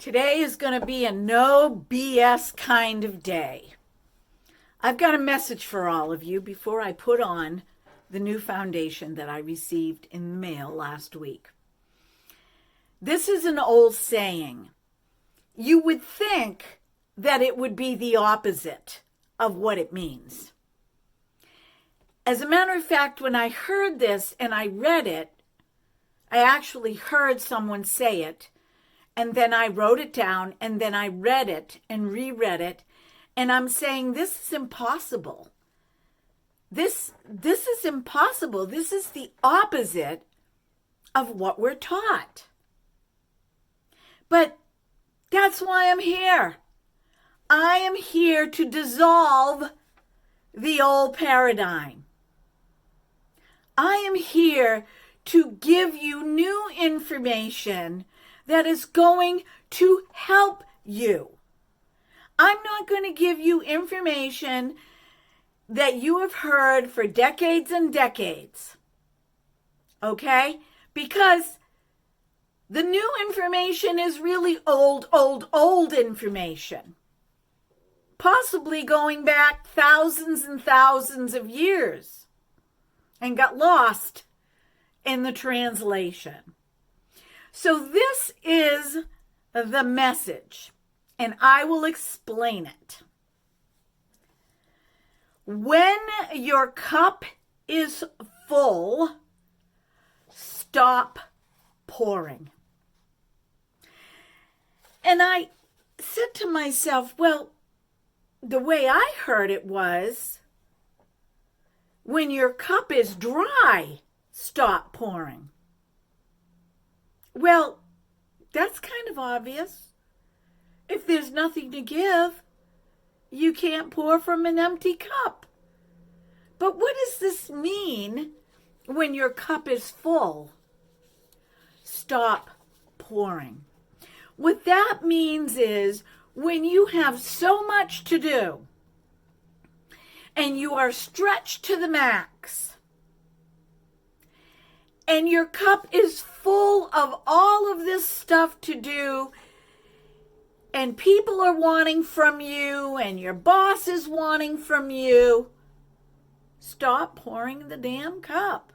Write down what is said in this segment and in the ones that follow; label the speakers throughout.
Speaker 1: Today is going to be a no BS kind of day. I've got a message for all of you before I put on the new foundation that I received in the mail last week. This is an old saying. You would think that it would be the opposite of what it means. As a matter of fact, when I heard this and I read it, I actually heard someone say it, and then I wrote it down, and then I read it and reread it, and I'm saying, this is impossible. This is impossible. This is the opposite of what we're taught. But that's why I'm here. I am here to dissolve the old paradigm. I am here to give you new information that is going to help you. I'm not going to give you information that you have heard for decades and decades. Okay? Because the new information is really old information. Possibly going back thousands and thousands of years and got lost in the translation. So this is the message, and I will explain it. When your cup is full, stop pouring. And I said to myself, well, the way I heard it was, when your cup is dry, stop pouring. Well, that's kind of obvious. If there's nothing to give, you can't pour from an empty cup. But what does this mean when your cup is full? Stop pouring. What that means is when you have so much to do and you are stretched to the max, and your cup is full of all of this stuff to do, and people are wanting from you, and your boss is wanting from you, stop pouring the damn cup.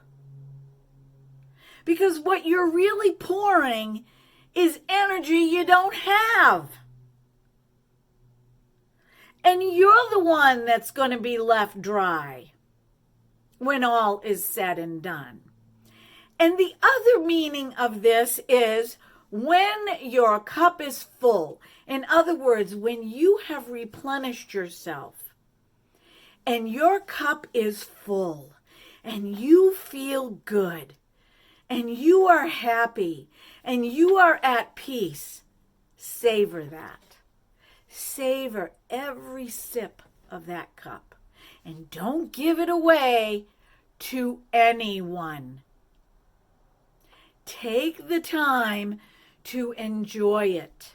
Speaker 1: Because what you're really pouring is energy you don't have. And you're the one that's going to be left dry when all is said and done. And the other meaning of this is when your cup is full. In other words, when you have replenished yourself and your cup is full and you feel good and you are happy and you are at peace, savor that. Savor every sip of that cup. And don't give it away to anyone. Take the time to enjoy it.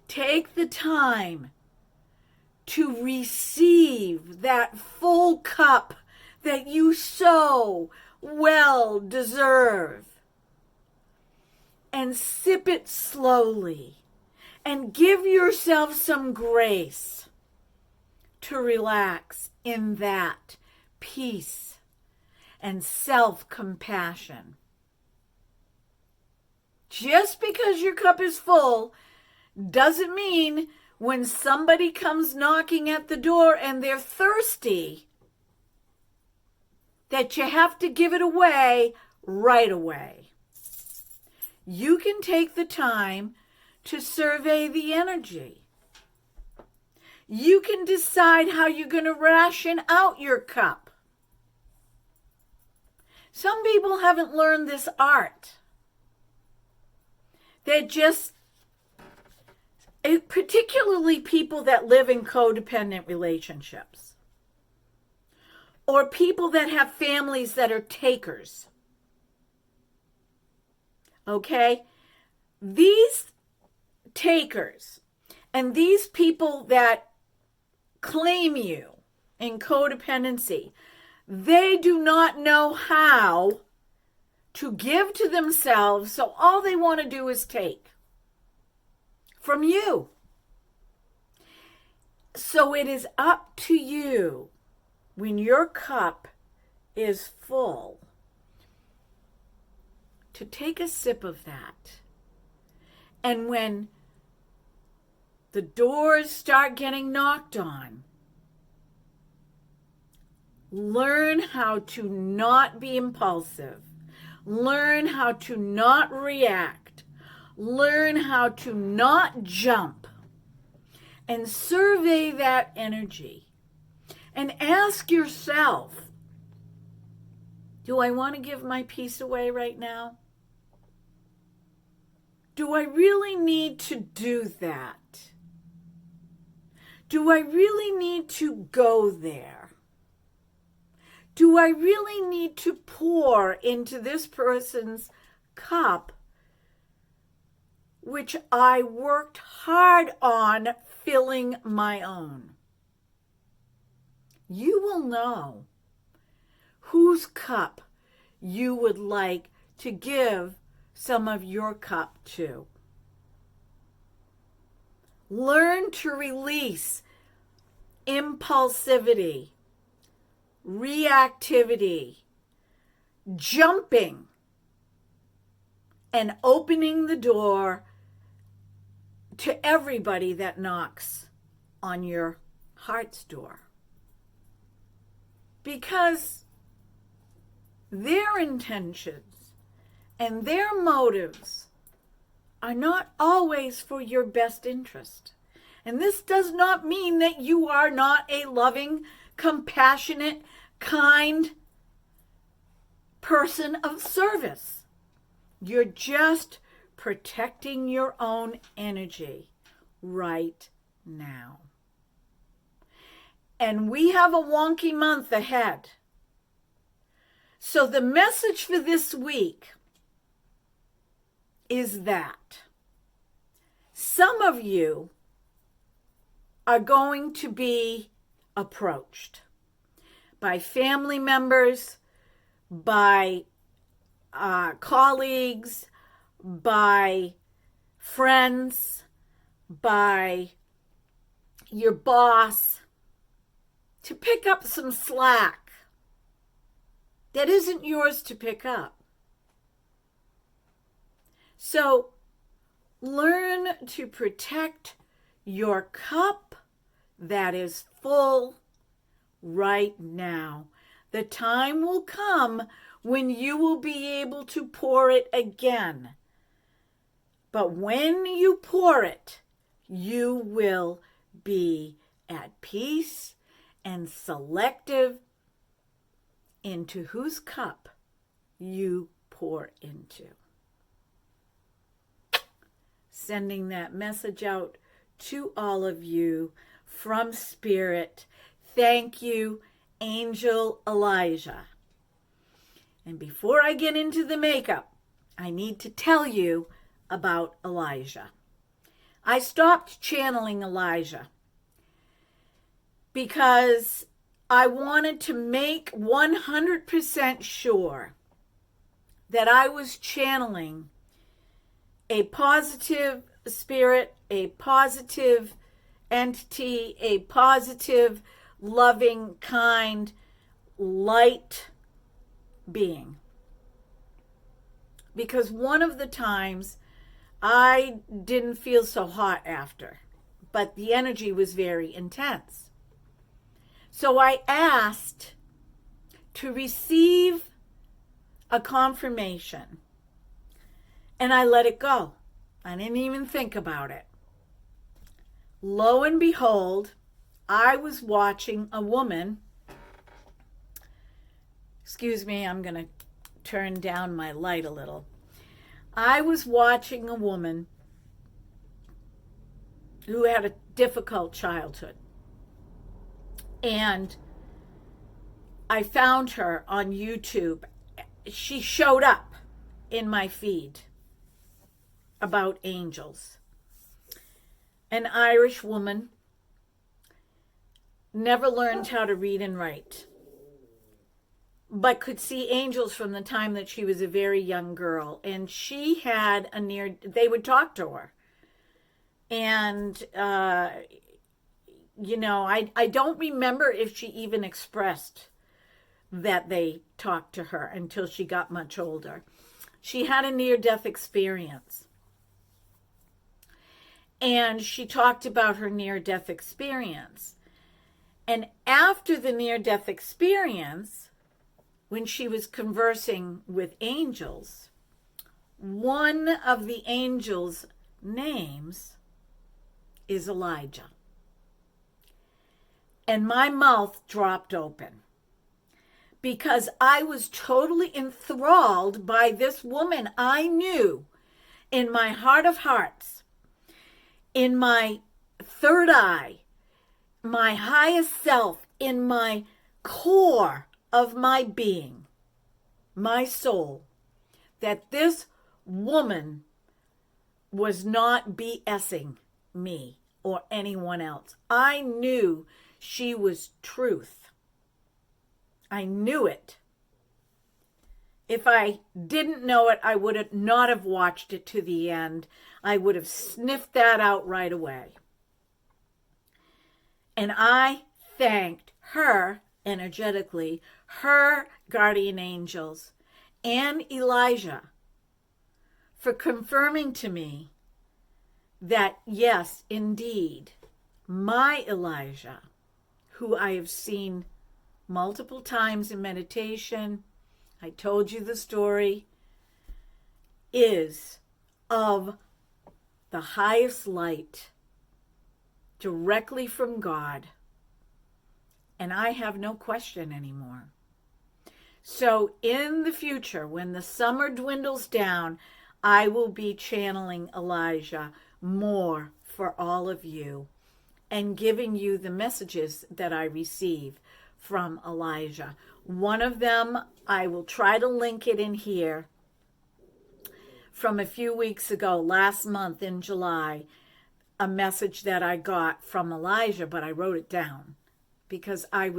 Speaker 1: Take the time to receive that full cup that you so well deserve. And sip it slowly. And give yourself some grace to relax in that peace and self-compassion. Just because your cup is full doesn't mean when somebody comes knocking at the door and they're thirsty that you have to give it away right away. You can take the time to survey the energy. You can decide how you're going to ration out your cup. Some people haven't learned this art. They're just, particularly people that live in codependent relationships, or people that have families that are takers. Okay? These takers and these people that claim you in codependency, they do not know how to give to themselves, so all they want to do is take. from you. So it is up to you when your cup is full to take a sip of that. And when the doors start getting knocked on, learn how to not be impulsive. Learn how to not react. Learn how to not jump. And survey that energy. And ask yourself, do I want to give my peace away right now? Do I really need to do that? Do I really need to go there? Do I really need to pour into this person's cup, which I worked hard on filling my own? You will know whose cup you would like to give some of your cup to. Learn to release impulsivity, reactivity, jumping, and opening the door to everybody that knocks on your heart's door. Because their intentions and their motives are not always for your best interest. And this does not mean that you are not a loving, compassionate, kind person of service. You're just protecting your own energy right now. And we have a wonky month ahead. So the message for this week is that some of you are going to be approached by family members, by colleagues, by friends, by your boss, to pick up some slack that isn't yours to pick up. So learn to protect your cup that is full right now. The time will come when you will be able to pour it again. But when you pour it, you will be at peace and selective into whose cup you pour into. Sending that message out to all of you from Spirit. Thank you, Angel Elijah. And before I get into the makeup, I need to tell you about Elijah. I stopped channeling Elijah because I wanted to make 100% sure that I was channeling a positive spirit, a positive entity, a positive, loving, kind, light being. Because one of the times I didn't feel so hot after, but the energy was very intense. So I asked to receive a confirmation, and I let it go. I didn't even think about it. Lo and behold, I was watching a woman. Excuse me, I'm going to turn down my light a little. I was watching a woman who had a difficult childhood. And I found her on YouTube. She showed up in my feed about angels. An Irish woman, never learned how to read and write, but could see angels from the time that she was a very young girl. And she had they would talk to her. And, you know, I don't remember if she even expressed that they talked to her until she got much older. She had a near-death experience. And she talked about her near-death experience. And after the near-death experience, when she was conversing with angels, one of the angels' names is Elijah. And my mouth dropped open because I was totally enthralled by this woman. I knew in my heart of hearts, in my third eye, my highest self, in my core of my being, my soul, that this woman was not BSing me or anyone else. I knew she was truth. I knew it. If I didn't know it, I would not have watched it to the end. I would have sniffed that out right away. And I thanked her energetically, her guardian angels, and Elijah for confirming to me that, yes, indeed, my Elijah, who I have seen multiple times in meditation, I told you the story, is of the highest light, directly from God. And I have no question anymore. So in the future, when the summer dwindles down, I will be channeling Elijah more for all of you and giving you the messages that I receive from Elijah. One of them, I will try to link it in here, from a few weeks ago, last month in July, a message that I got from Elijah, but I wrote it down because I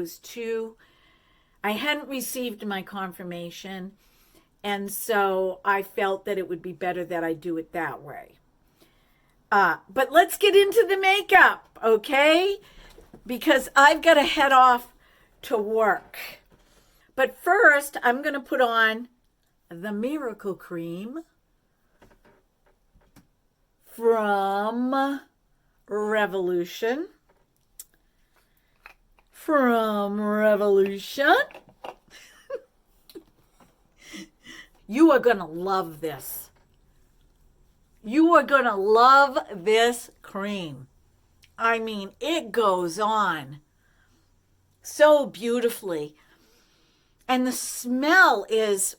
Speaker 1: hadn't received my confirmation, and so I felt that it would be better that I do it that way. But let's get into the makeup, okay? Because I've got to head off to work. But first, I'm going to put on the Miracle Cream from Revolution. You are going to love this. You are going to love this cream. I mean, it goes on so beautifully. And the smell is,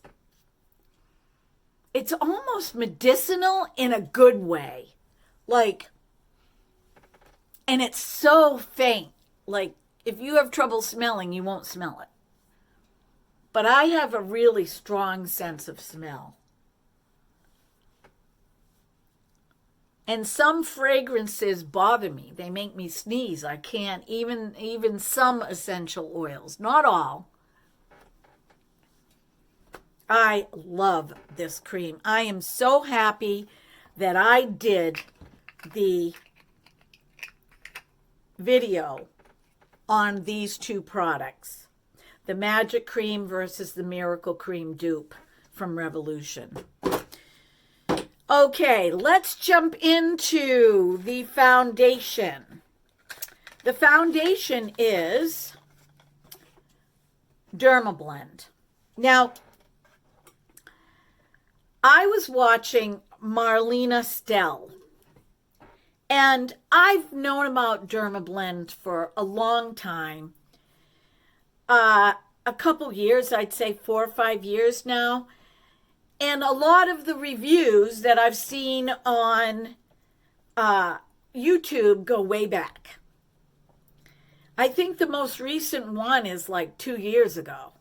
Speaker 1: it's almost medicinal in a good way. Like, and it's so faint. Like, if you have trouble smelling, you won't smell it. But I have a really strong sense of smell. And some fragrances bother me. They make me sneeze. I can't, even some essential oils, not all. I love this cream. I am so happy that I did the video on these two products, the Magic Cream versus the Miracle Cream dupe from Revolution. Okay, let's jump into the foundation. The foundation is Dermablend. Now, I was watching Marlena Stell, and I've known about Dermablend for a long time. A couple years, I'd say 4 or 5 years now. And a lot of the reviews that I've seen on YouTube go way back. I think the most recent one is like 2 years ago.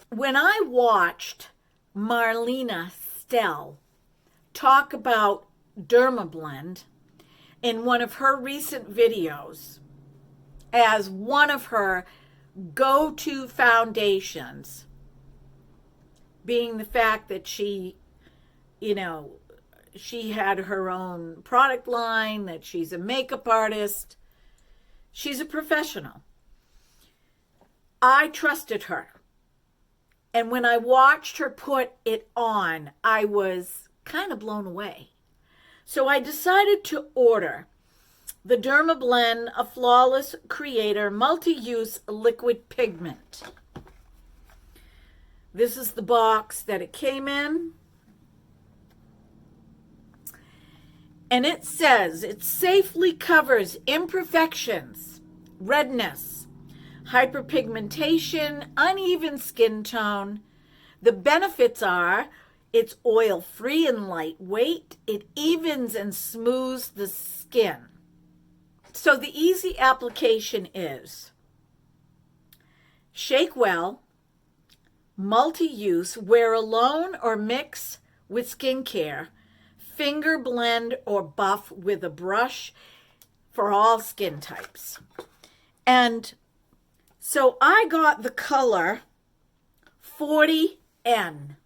Speaker 1: When I watched Marlena Stell talk about Dermablend in one of her recent videos as one of her go-to foundations, being the fact that she, she had her own product line, that she's a makeup artist. She's a professional. I trusted her. And when I watched her put it on, I was kind of blown away. So I decided to order the Dermablend, a Flawless Creator Multi-Use Liquid Pigment. This is the box that it came in. And it says it safely covers imperfections, redness, hyperpigmentation, uneven skin tone. The benefits are it's oil-free and lightweight. It evens and smooths the skin. So the easy application is shake well, multi-use, wear alone or mix with skincare, finger blend or buff with a brush for all skin types. And so I got the color 40N.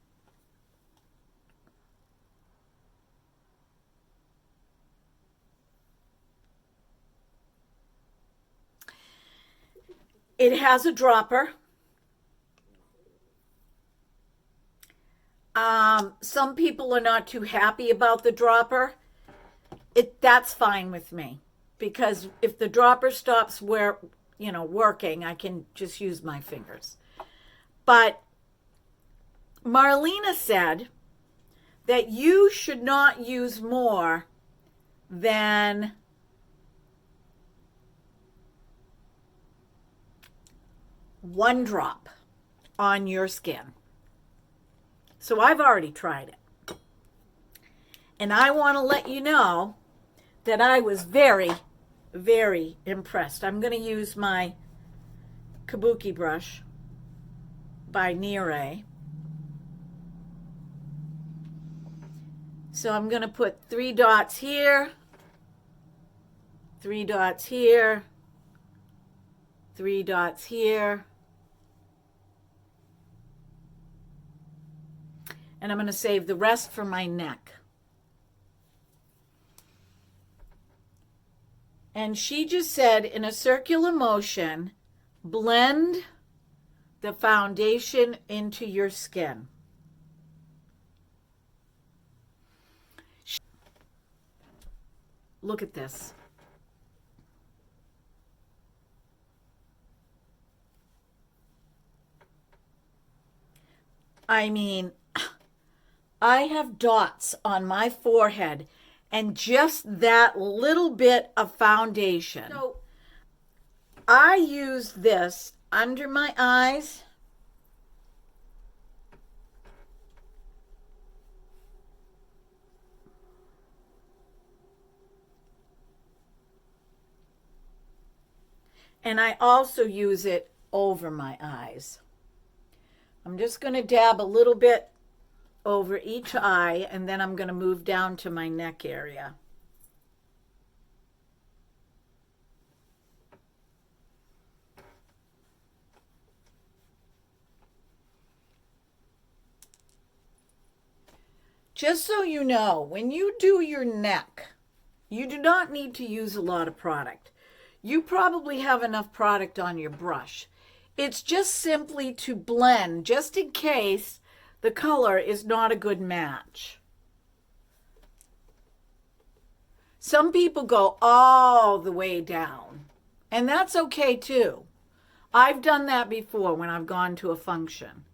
Speaker 1: It has a dropper. Some people are not too happy about the dropper. That's fine with me, because if the dropper stops working, I can just use my fingers. But Marlena said that you should not use more than one drop on your skin. So I've already tried it. And I want to let you know that I was very, very impressed. I'm going to use my Kabuki brush by Nere. So I'm going to put 3 dots here, 3 dots here, 3 dots here. And I'm going to save the rest for my neck. And she just said, in a circular motion, blend the foundation into your skin. Look at this. I mean, I have dots on my forehead and just that little bit of foundation. So I use this under my eyes. And I also use it over my eyes. I'm just going to dab a little bit over each eye, and then I'm going to move down to my neck area. Just so you know, when you do your neck, you do not need to use a lot of product. You probably have enough product on your brush. It's just simply to blend, just in case the color is not a good match. Some people go all the way down, and that's okay too. I've done that before when I've gone to a function.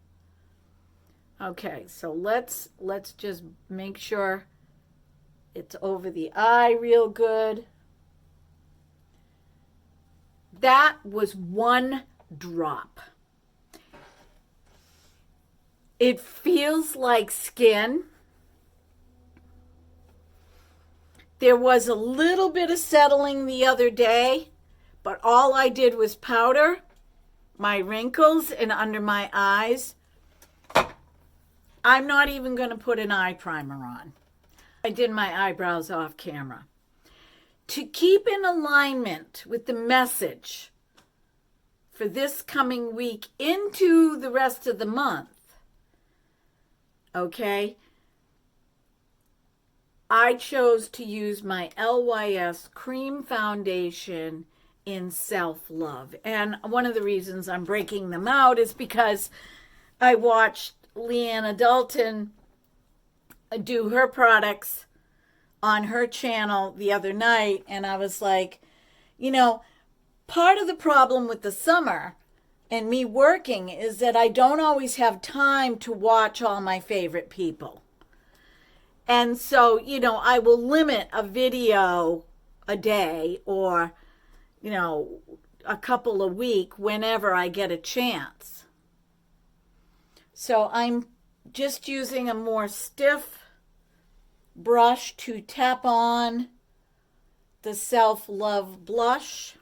Speaker 1: Okay, so let's just make sure it's over the eye real good. That was 1 drop. It feels like skin. There was a little bit of settling the other day, but all I did was powder my wrinkles and under my eyes. I'm not even going to put an eye primer on. I did my eyebrows off camera. To keep in alignment with the message for this coming week into the rest of the month, okay, I chose to use my LYS Cream Foundation in Self-Love. And one of the reasons I'm breaking them out is because I watched Leanna Dalton do her products on her channel the other night, and I was like, you know, part of the problem with the summer and me working is that I don't always have time to watch all my favorite people. And so, you know, I will limit a video a day or, you know, a couple a week whenever I get a chance. So I'm just using a more stiff brush to tap on the Self-Love blush.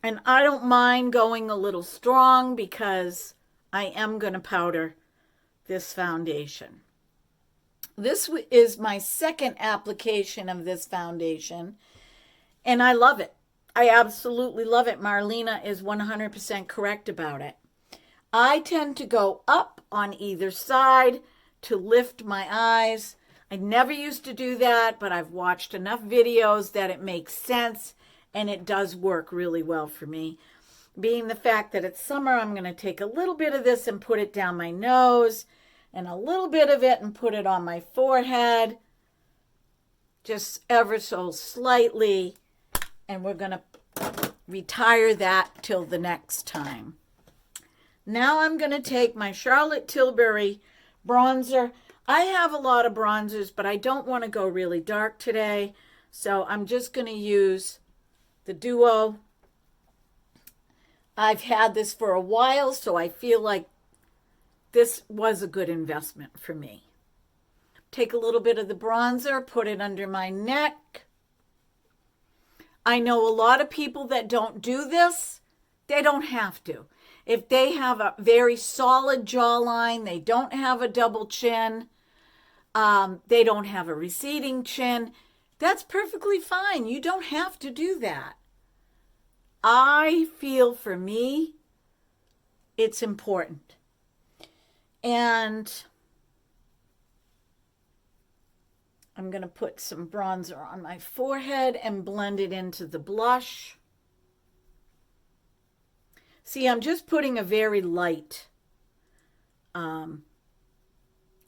Speaker 1: And I don't mind going a little strong because I am going to powder this foundation. This is my second application of this foundation, and I love it. I absolutely love it. Marlena is 100% correct about it. I tend to go up on either side to lift my eyes. I never used to do that, but I've watched enough videos that it makes sense, and it does work really well for me. Being the fact that it's summer, I'm going to take a little bit of this and put it down my nose, and a little bit of it and put it on my forehead, just ever so slightly, and we're going to retire that till the next time. Now I'm going to take my Charlotte Tilbury bronzer. I have a lot of bronzers, but I don't want to go really dark today, so I'm just going to use the Duo. I've had this for a while, so I feel like this was a good investment for me. Take a little bit of the bronzer, put it under my neck. I know a lot of people that don't do this. They don't have to. If they have a very solid jawline, they don't have a double chin, they don't have a receding chin, that's perfectly fine. You don't have to do that. I feel for me, it's important. And I'm going to put some bronzer on my forehead and blend it into the blush. See, I'm just putting a very light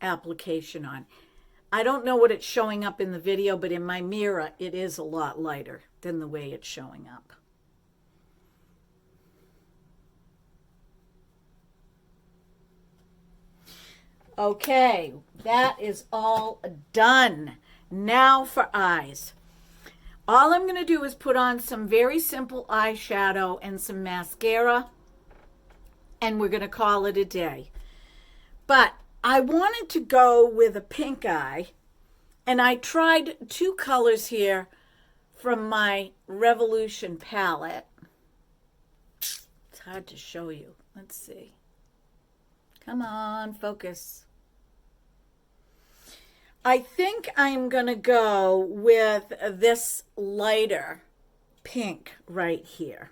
Speaker 1: application on. I don't know what it's showing up in the video, but in my mirror, it is a lot lighter than the way it's showing up. Okay, that is all done. Now for eyes. All I'm going to do is put on some very simple eyeshadow and some mascara, and we're going to call it a day. But I wanted to go with a pink eye, and I tried two colors here from my Revolution palette. It's hard to show you. Let's see. Come on, focus. I think I'm going to go with this lighter pink right here,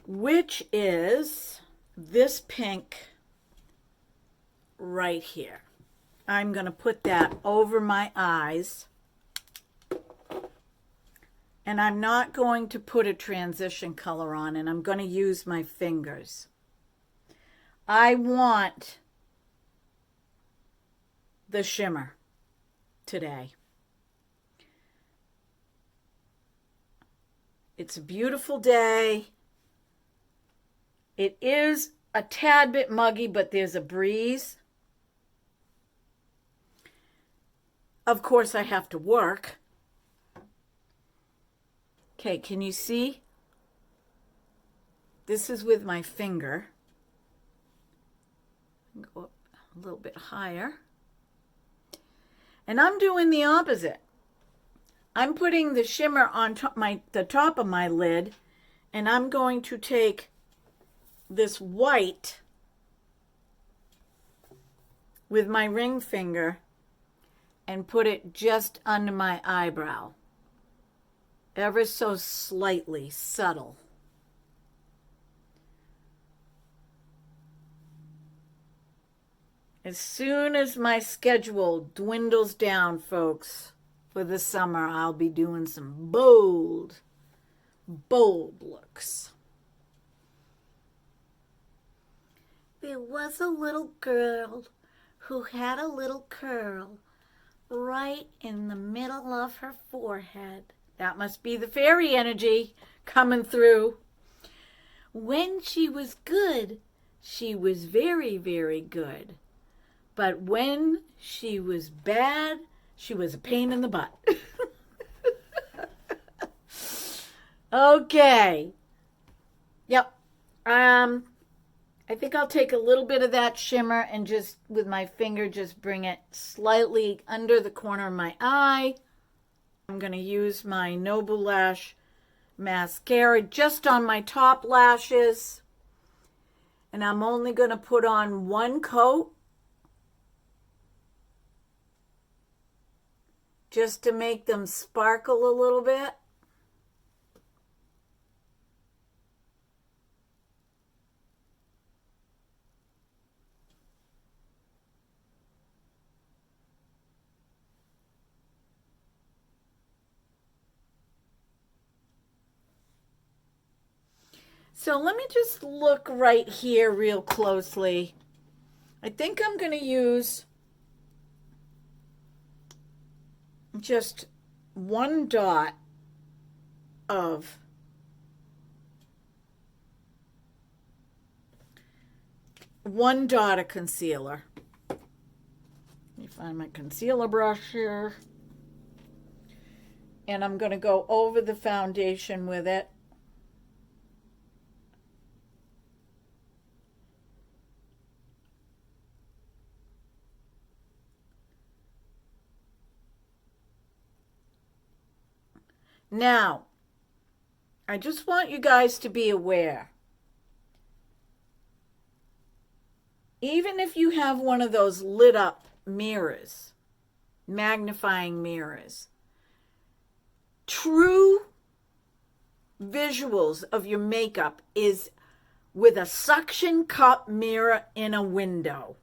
Speaker 1: which is this pink right here. I'm going to put that over my eyes, and I'm not going to put a transition color on, and I'm going to use my fingers. I want the shimmer today. It's a beautiful day. It is a tad bit muggy, but there's a breeze. Of course, I have to work. Okay, can you see? This is with my finger. Go up a little bit higher. And I'm doing the opposite. I'm putting the shimmer on the top of my lid, and I'm going to take this white with my ring finger and put it just under my eyebrow. Ever so slightly, subtle. As soon as my schedule dwindles down, folks, for the summer, I'll be doing some bold looks. There was a little girl who had a little curl right in the middle of her forehead. That must be the fairy energy coming through. When she was good, she was very, very good. But when she was bad, she was a pain in the butt. Okay. Yep. I think I'll take a little bit of that shimmer and just with my finger just bring it slightly under the corner of my eye. I'm going to use my Nobu Lash mascara just on my top lashes. And I'm only going to put on one coat just to make them sparkle a little bit. So let me just look right here real closely. I think I'm going to use just one dot of concealer. Let me find my concealer brush here. And I'm going to go over the foundation with it. Now, I just want you guys to be aware. Even if you have one of those lit up mirrors, magnifying mirrors, true visuals of your makeup is with a suction cup mirror in a window.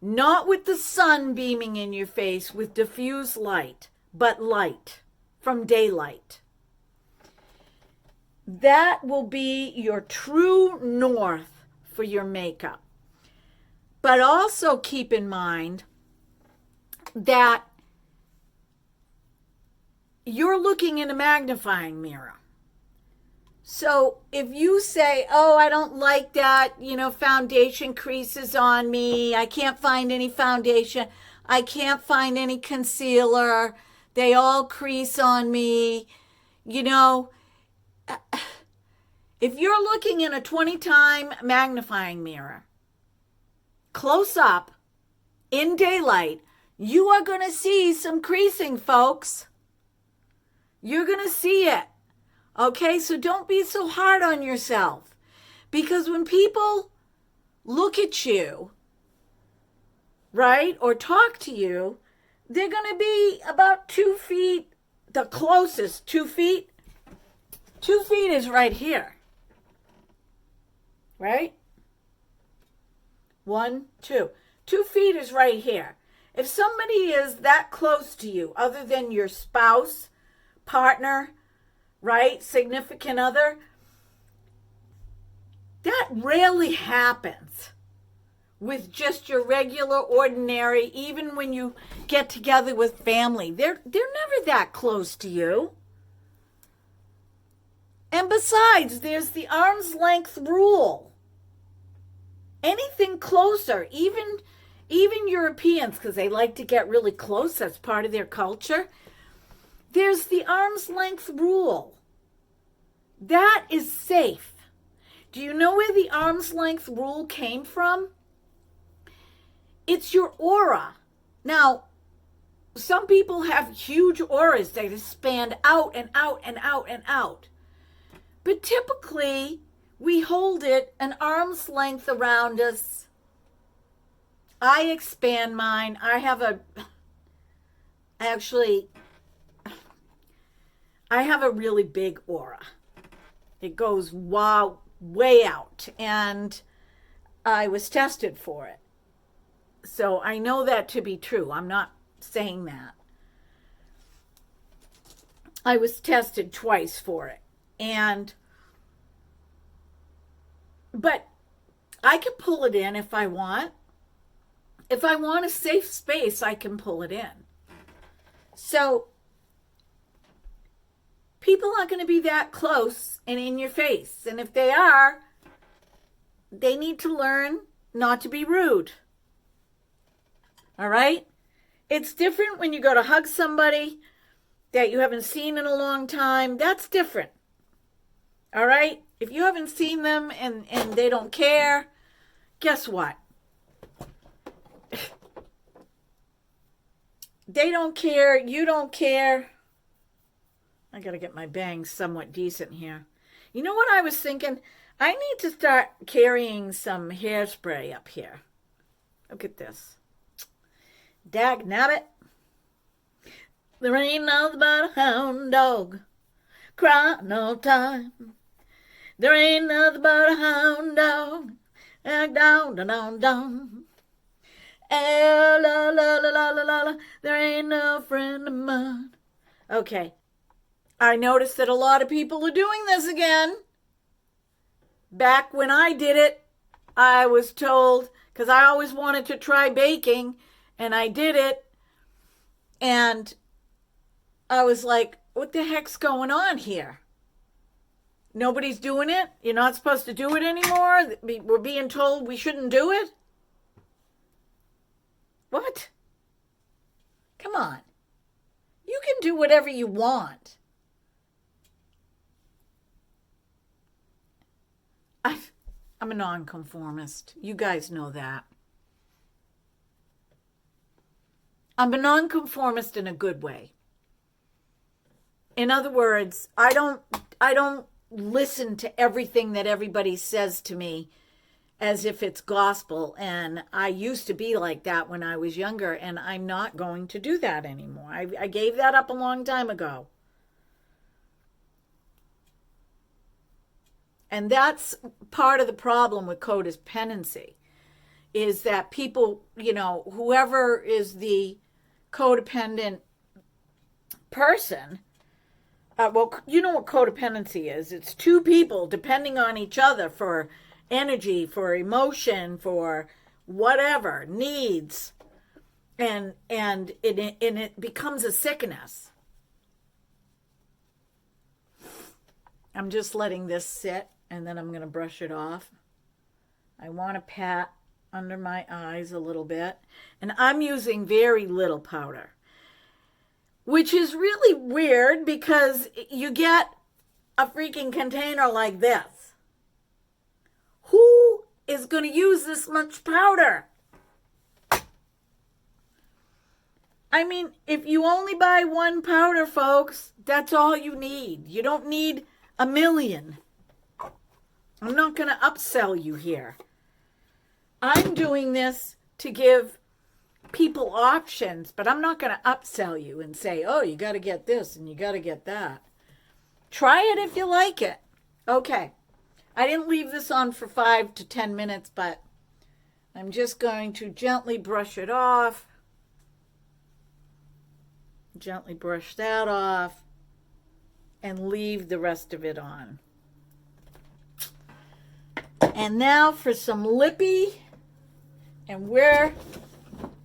Speaker 1: Not with the sun beaming in your face with diffuse light, but light from daylight. That will be your true north for your makeup. But also keep in mind that you're looking in a magnifying mirror. So if you say, oh, I don't like that, foundation creases on me, I can't find any foundation, I can't find any concealer, they all crease on me, if you're looking in a 20-time magnifying mirror, close up, in daylight, you are going to see some creasing, folks. You're going to see it. Okay, so don't be so hard on yourself. Because when people look at you, right, or talk to you, they're going to be about 2 feet, the closest 2 feet. 2 feet is right here. Right? 1, 2. 2 feet is right here. If somebody is that close to you, other than your spouse, partner, right, significant other, that rarely happens with just your regular, ordinary, even when you get together with family. They're never that close to you. And besides, there's the arm's length rule. Anything closer, even Europeans, because they like to get really close, that's part of their culture. There's the arm's length rule. That is safe. Do you know where the arm's length rule came from? It's your aura. Now, some people have huge auras. They just span out and out and out and out. But typically, we hold it an arm's length around us. I expand mine. I have a really big aura. It goes way out. And I was tested for it. So I know that to be true. I'm not saying that. I was tested twice for it. But I can pull it in if I want. If I want a safe space, I can pull it in. So people aren't going to be that close and in your face. And if they are, they need to learn not to be rude. All right? It's different when you go to hug somebody that you haven't seen in a long time. That's different. All right? If you haven't seen them and they don't care, guess what? They don't care. You don't care. I got to get my bangs somewhat decent here. You know what I was thinking? I need to start carrying some hairspray up here. Look at this. Dag nabbit. There ain't nothing but a hound dog crying all time. There ain't nothing but a hound dog. Down, down, down, down. La, la, la, la, la, la, la. There ain't no friend of mine. Okay. I noticed that a lot of people are doing this again. Back when I did it, I was told, because I always wanted to try baking, and I did it, and I was like, what the heck's going on here? Nobody's doing it? You're not supposed to do it anymore? We're being told we shouldn't do it? What? Come on. You can do whatever you want. I'm a nonconformist. You guys know that. I'm a nonconformist in a good way. In other words, I don't listen to everything that everybody says to me as if it's gospel. And I used to be like that when I was younger, and I'm not going to do that anymore. I gave that up a long time ago. And that's part of the problem with codependency, is that people, whoever is the codependent person, well, you know what codependency is. It's two people depending on each other for energy, for emotion, for whatever, needs. And it becomes a sickness. I'm just letting this sit, and then I'm going to brush it off. I want to pat under my eyes a little bit. And I'm using very little powder, which is really weird because you get a freaking container like this. Who is going to use this much powder? I mean, if you only buy one powder, folks, that's all you need. You don't need a million. I'm not going to upsell you here. I'm doing this to give people options, but I'm not going to upsell you and say, oh, you got to get this and you got to get that. Try it if you like it. Okay. I didn't leave this on for 5 to 10 minutes, but I'm just going to gently brush it off. Gently brush that off and leave the rest of it on. And now for some lippy, and we're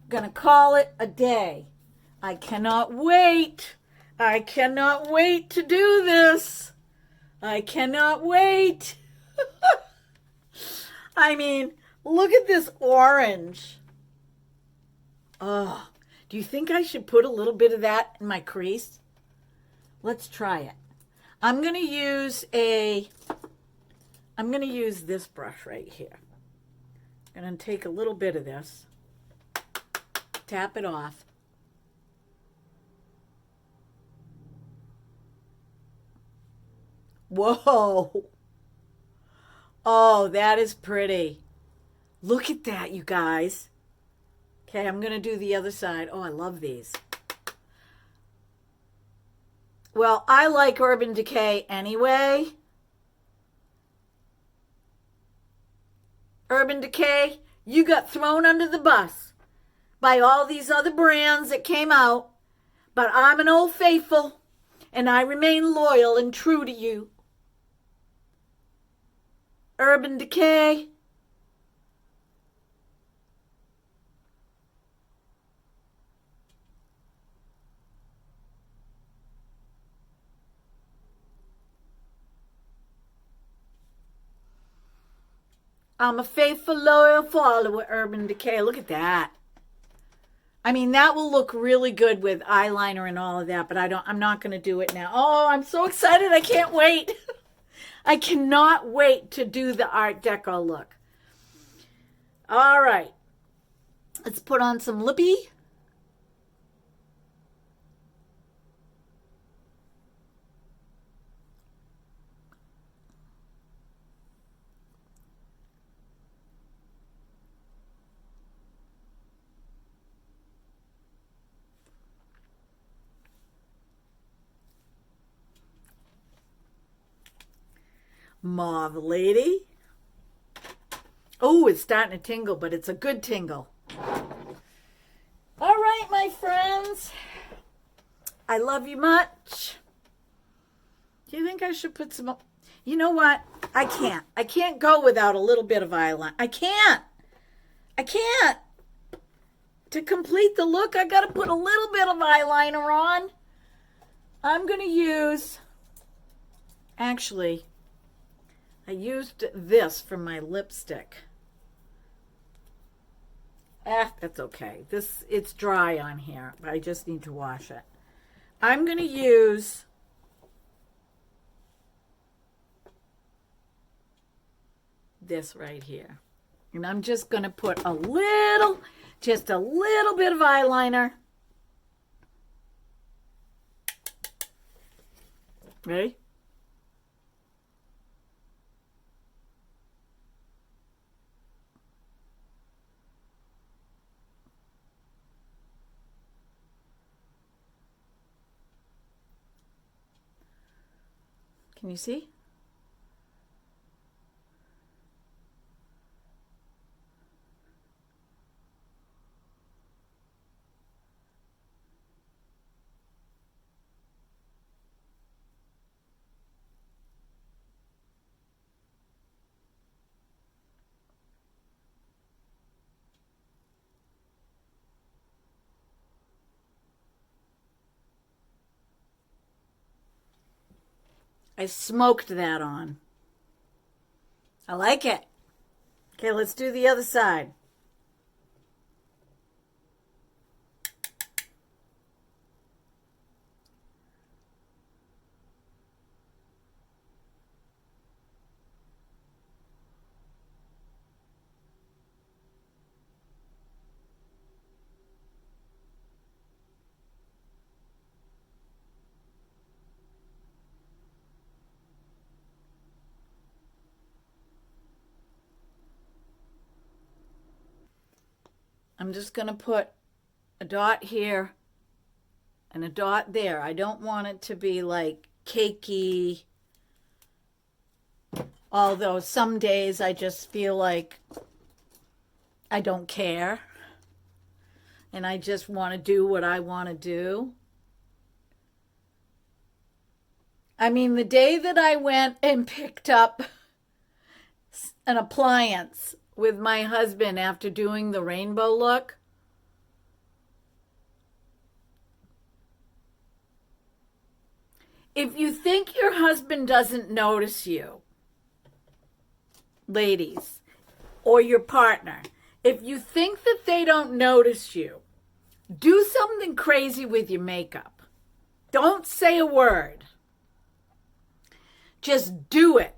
Speaker 1: going to call it a day. I cannot wait. I cannot wait to do this. I cannot wait. I mean, look at this orange. Oh, do you think I should put a little bit of that in my crease? Let's try it. I'm going to use this brush right here. I'm going to take a little bit of this, tap it off. Whoa. Oh, that is pretty. Look at that, you guys. Okay, I'm going to do the other side. Oh, I love these. Well, I like Urban Decay anyway. Urban Decay, you got thrown under the bus. by all these other brands that came out, but I'm an old faithful, and I remain loyal and true to you. Urban Decay. I'm a faithful, loyal follower, Urban Decay. Look at that. I mean, that will look really good with eyeliner and all of that, but I'm not going to do it now. Oh, I'm so excited. I can't wait. I cannot wait to do the Art Deco look. All right. Let's put on some lippy. Mauve Lady. Oh, it's starting to tingle, but it's a good tingle. All right, my friends. I love you much. Do you think I should put some... You know what? I can't. I can't go without a little bit of eyeliner. I can't. To complete the look, I got to put a little bit of eyeliner on. I'm going to use... Actually... I used this for my lipstick. That's okay. It's dry on here, but I just need to wash it. I'm going to use this right here. And I'm just going to put just a little bit of eyeliner. Ready? Can you see? I smoked that on. I like it. Okay, let's do the other side. I'm just going to put a dot here and a dot there. I don't want it to be like cakey. Although some days I just feel like I don't care. And I just want to do what I want to do. I mean, the day that I went and picked up an appliance with my husband after doing the rainbow look, if you think your husband doesn't notice you, ladies, or your partner, if you think that they don't notice you, do something crazy with your makeup. Don't say a word. Just do it.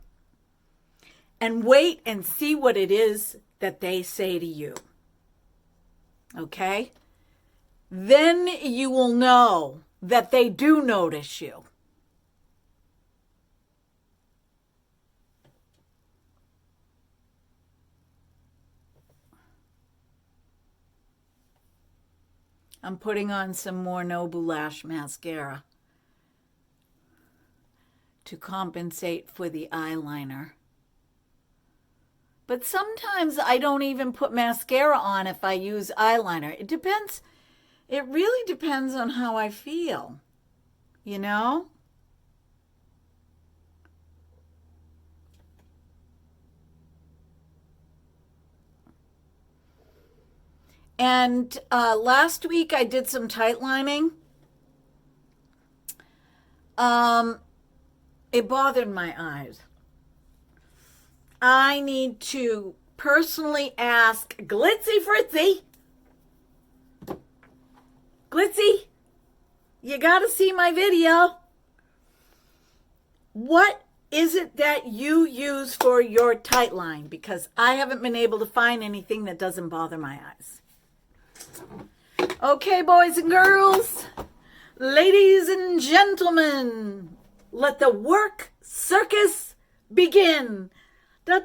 Speaker 1: And wait and see what it is that they say to you. Okay? Then you will know that they do notice you. I'm putting on some more Nobu Lash Mascara to compensate for the eyeliner. But sometimes I don't even put mascara on if I use eyeliner. It depends. It really depends on how I feel, you know? And last week I did some tight lining. It bothered my eyes. I need to personally ask Glitzy Fritzy. Glitzy, you got to see my video. What is it that you use for your tight line? Because I haven't been able to find anything that doesn't bother my eyes. Okay, boys and girls, ladies and gentlemen, let the work circus begin. I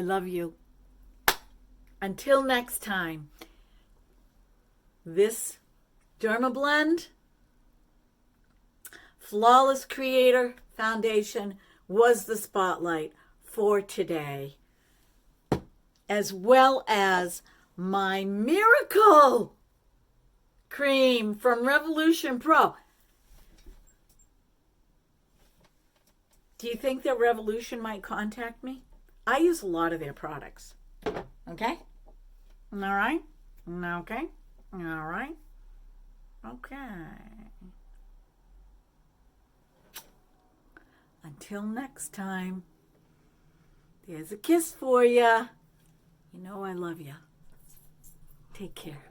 Speaker 1: love you. Until next time, this Dermablend Flawless Creator Foundation was the spotlight for today, as well as my Miracle Cream from Revolution Pro. Do you think that Revolution might contact me? I use a lot of their products. Okay? All right? Okay? All right? Okay. Until next time, there's a kiss for ya. You know I love ya. Take care.